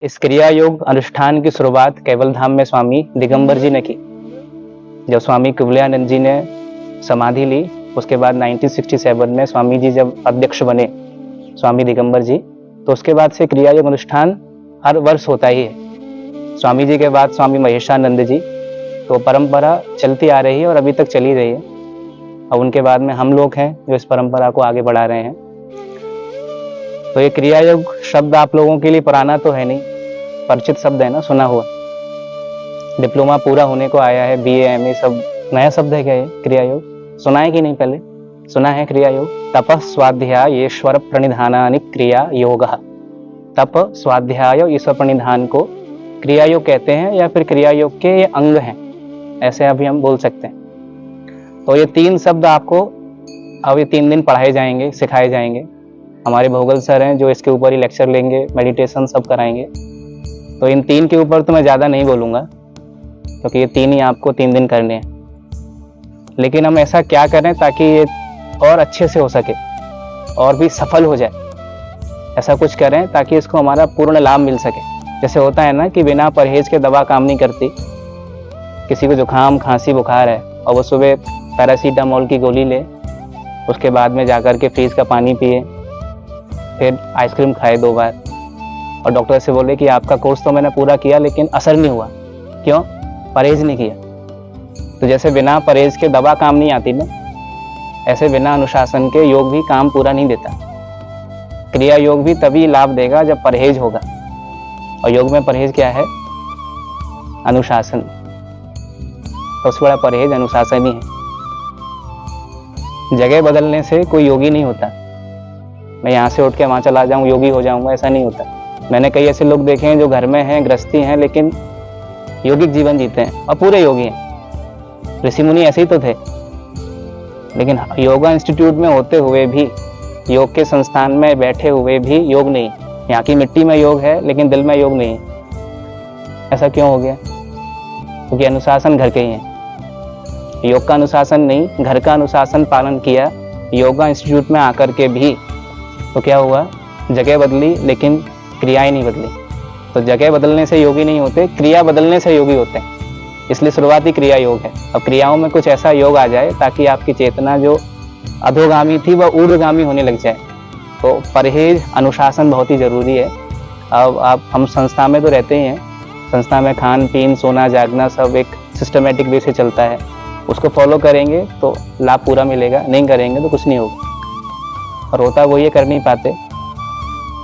इस क्रिया योग अनुष्ठान की शुरुआत कैवल धाम में स्वामी दिगंबर जी ने की। जब स्वामी कुवलयानंद जी ने समाधि ली, उसके बाद 1967 में स्वामी जी जब अध्यक्ष बने, स्वामी दिगंबर जी, तो उसके बाद से क्रिया योग अनुष्ठान हर वर्ष होता ही है। स्वामी जी के बाद स्वामी महेशानंद जी, तो परंपरा चलती आ रही है और अभी तक चली रही है। और उनके बाद में हम लोग हैं जो इस परंपरा को आगे बढ़ा रहे हैं। तो ये क्रिया योग शब्द आप लोगों के लिए पुराना तो है नहीं, परिचित शब्द है ना, सुना हुआ। डिप्लोमा पूरा होने को आया है, बीए एमए सब नया शब्द है क्या ये क्रिया योग? सुना है कि नहीं? पहले सुना है क्रिया योग? तप स्वाध्याय ईश्वर प्रणिधानानि क्रिया योग। तप स्वाध्याय ईश्वर प्रणिधान को क्रिया योग कहते हैं, या फिर क्रिया योग के ये अंग हैं, ऐसे अभी हम बोल सकते हैं। तो ये 3 शब्द आपको अब ये 3 दिन पढ़ाए जाएंगे, सिखाए जाएंगे। हमारे भोगल सर हैं जो इसके ऊपर ही लेक्चर लेंगे, मेडिटेशन सब कराएंगे। तो इन 3 के ऊपर तो मैं ज़्यादा नहीं बोलूँगा, क्योंकि ये 3 ही आपको 3 दिन करने हैं। लेकिन हम ऐसा क्या करें ताकि ये और अच्छे से हो सके और भी सफल हो जाए, ऐसा कुछ करें ताकि इसको हमारा पूर्ण लाभ मिल सके। जैसे होता है ना कि बिना परहेज के दवा काम नहीं करती। किसी को जुकाम खांसी बुखार है और वो सुबह पैरासीटामोल की गोली ले, उसके बाद में जाकर के फ्रीज का पानी पिए, फिर आइसक्रीम खाए 2 बार, और डॉक्टर से बोले कि आपका कोर्स तो मैंने पूरा किया लेकिन असर नहीं हुआ। क्यों? परहेज नहीं किया। तो जैसे बिना परहेज के दवा काम नहीं आती ना, ऐसे बिना अनुशासन के योग भी काम पूरा नहीं देता। क्रिया योग भी तभी लाभ देगा जब परहेज होगा, और योग में परहेज क्या है? अनुशासन। सबसे बड़ा परहेज अनुशासन ही है। जगह बदलने से कोई योगी नहीं होता। मैं यहाँ से उठ के वहाँ चला जाऊँ योगी हो जाऊँगा, ऐसा नहीं होता। मैंने कई ऐसे लोग देखे हैं जो घर में हैं, गृहस्थी हैं, लेकिन योगिक जीवन जीते हैं और पूरे योगी हैं। ऋषि मुनि ऐसे ही तो थे। लेकिन योगा इंस्टीट्यूट में होते हुए भी, योग के संस्थान में बैठे हुए भी योग नहीं। यहाँ की मिट्टी में योग है लेकिन दिल में योग नहीं है। ऐसा क्यों हो गया? क्योंकि अनुशासन घर के ही है। योग का अनुशासन नहीं, घर का अनुशासन पालन किया योगा इंस्टीट्यूट में आकर के भी, तो क्या हुआ? जगह बदली लेकिन क्रियाएं नहीं बदली। तो जगह बदलने से योगी नहीं होते, क्रिया बदलने से योगी होते हैं। इसलिए शुरुआती क्रिया योग है। अब क्रियाओं में कुछ ऐसा योग आ जाए ताकि आपकी चेतना जो अधोगामी थी वह ऊर्ध्वगामी होने लग जाए। तो परहेज, अनुशासन बहुत ही जरूरी है। अब आप हम संस्था में तो रहते ही हैं, संस्था में खान पीन सोना जागना सब एक सिस्टमेटिक वे से चलता है। उसको फॉलो करेंगे तो लाभ पूरा मिलेगा, नहीं करेंगे तो कुछ नहीं होगा। और होता वही है, कर नहीं पाते।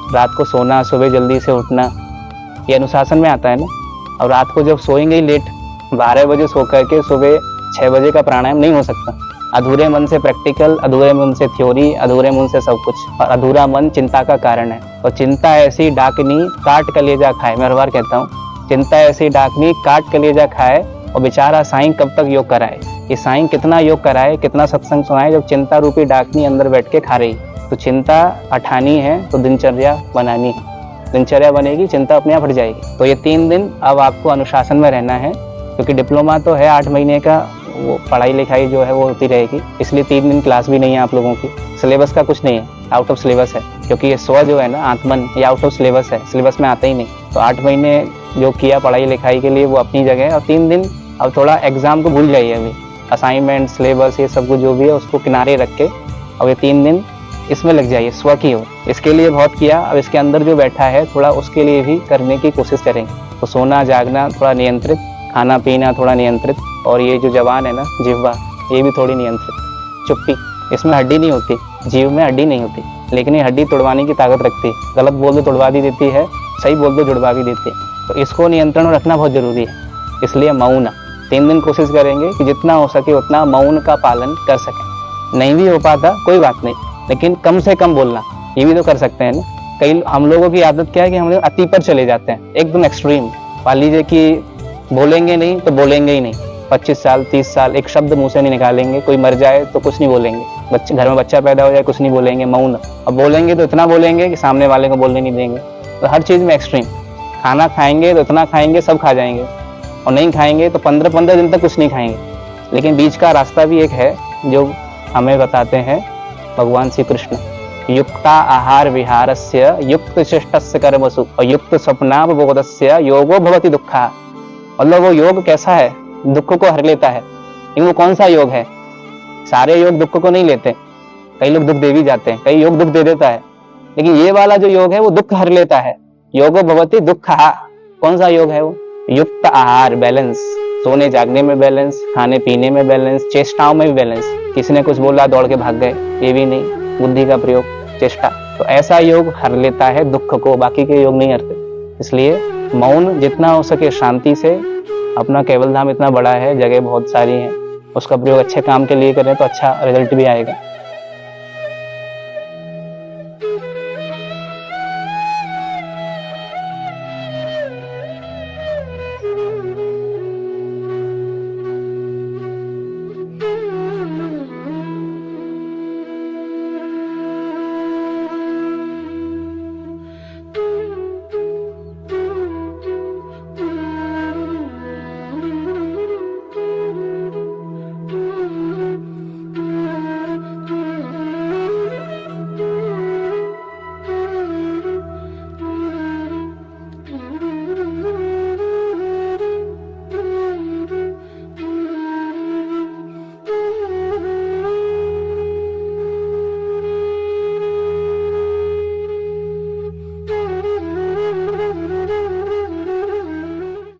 रात को सोना, सुबह जल्दी से उठना, ये अनुशासन में आता है ना। और रात को जब सोएंगे ही लेट, 12 बजे सो करके सुबह 6 बजे का प्राणायाम नहीं हो सकता। अधूरे मन से प्रैक्टिकल, अधूरे मन से थ्योरी, अधूरे मन से सब कुछ। और अधूरा मन चिंता का कारण है। और चिंता ऐसी डाकनी काट कलेजा खाए। मैं हर बार कहता हूँ, चिंता ऐसी डाकनी काट कलेजा खाए, और बेचारा साईं कब तक योग कराए। ये साईं कितना योग कराए, कितना सत्संग सुनाए, जब चिंता रूपी डाकनी अंदर बैठ के खा रही। तो चिंता हटानी है तो दिनचर्या बनानी है। दिनचर्या बनेगी, चिंता अपने आप हट जाएगी। तो ये 3 दिन अब आपको अनुशासन में रहना है, क्योंकि डिप्लोमा तो है 8 महीने का, वो पढ़ाई लिखाई जो है वो होती रहेगी। इसलिए 3 दिन क्लास भी नहीं है आप लोगों की। सिलेबस का कुछ नहीं है, आउट ऑफ सिलेबस है, क्योंकि ये स्व जो है ना, आत्मन, ये आउट ऑफ सिलेबस है, सिलेबस में आता ही नहीं। तो 8 महीने जो किया पढ़ाई लिखाई के लिए वो अपनी जगह है। और 3 दिन अब थोड़ा एग्जाम को भूल जाइए। अभी असाइनमेंट, सिलेबस, ये सब कुछ जो भी है उसको किनारे रख के अब ये 3 दिन इसमें लग जाइए, स्व की ओर। इसके लिए बहुत किया, अब इसके अंदर जो बैठा है थोड़ा उसके लिए भी करने की कोशिश करेंगे। तो सोना जागना थोड़ा नियंत्रित, खाना पीना थोड़ा नियंत्रित, और ये जो जवान है ना, जिह्वा, ये भी थोड़ी नियंत्रित। चुप्पी, इसमें हड्डी नहीं होती, जीव में हड्डी नहीं होती, लेकिन ये हड्डी तोड़वाने की ताकत रखती है। गलत बोल दो तोड़वा भी देती है, सही बोल दो जुड़वा भी देती है। तो इसको नियंत्रण में रखना बहुत जरूरी है। इसलिए मौन 3 दिन कोशिश करेंगे कि जितना हो सके उतना मौन का पालन कर सकें। नहीं भी हो पाता कोई बात नहीं, लेकिन कम से कम बोलना, ये भी तो कर सकते हैं ना। कई हम लोगों की आदत क्या है कि हम लोग अति पर चले जाते हैं, एकदम एक्सट्रीम। मान लीजिए कि बोलेंगे नहीं तो बोलेंगे ही नहीं, 25 साल 30 साल एक शब्द मुंह से नहीं निकालेंगे। कोई मर जाए तो कुछ नहीं बोलेंगे, बच्चे घर में बच्चा पैदा हो जाए कुछ नहीं बोलेंगे, मौन। अब बोलेंगे तो इतना बोलेंगे कि सामने वाले को बोलने नहीं देंगे। तो हर चीज़ में एक्सट्रीम। खाना खाएंगे तो इतना खाएंगे सब खा जाएंगे, और नहीं खाएंगे तो 15-15 दिन तक कुछ नहीं खाएंगे। लेकिन बीच का रास्ता भी एक है जो हमें बताते हैं भगवान श्री कृष्ण। युक्ता आहार विहारस्य युक्त चेष्टस्य कर्मसु और युक्त स्वप्नावबोधस्य योगो भवति दुःखः। मतलब वो योग कैसा है, दुख को हर लेता है। लेकिन वो कौन सा योग है? सारे योग दुख को नहीं लेते, कई लोग दुख दे भी जाते हैं, कई योग दुख दे देता है, लेकिन ये वाला जो योग है वो दुख हर लेता है। योगो भवति दुःखः। कौन सा योग है वो? युक्त आहार, बैलेंस, सोने जागने में बैलेंस, खाने पीने में बैलेंस, चेष्टाओं में भी बैलेंस। किसी ने कुछ बोला दौड़ के भाग गए, ये भी नहीं, बुद्धि का प्रयोग, चेष्टा। तो ऐसा योग हर लेता है दुख को, बाकी के योग नहीं हरते। इसलिए मौन जितना हो सके शांति से, अपना केवल धाम इतना बड़ा है, जगह बहुत सारी है, उसका प्रयोग अच्छे काम के लिए करें तो अच्छा रिजल्ट भी आएगा।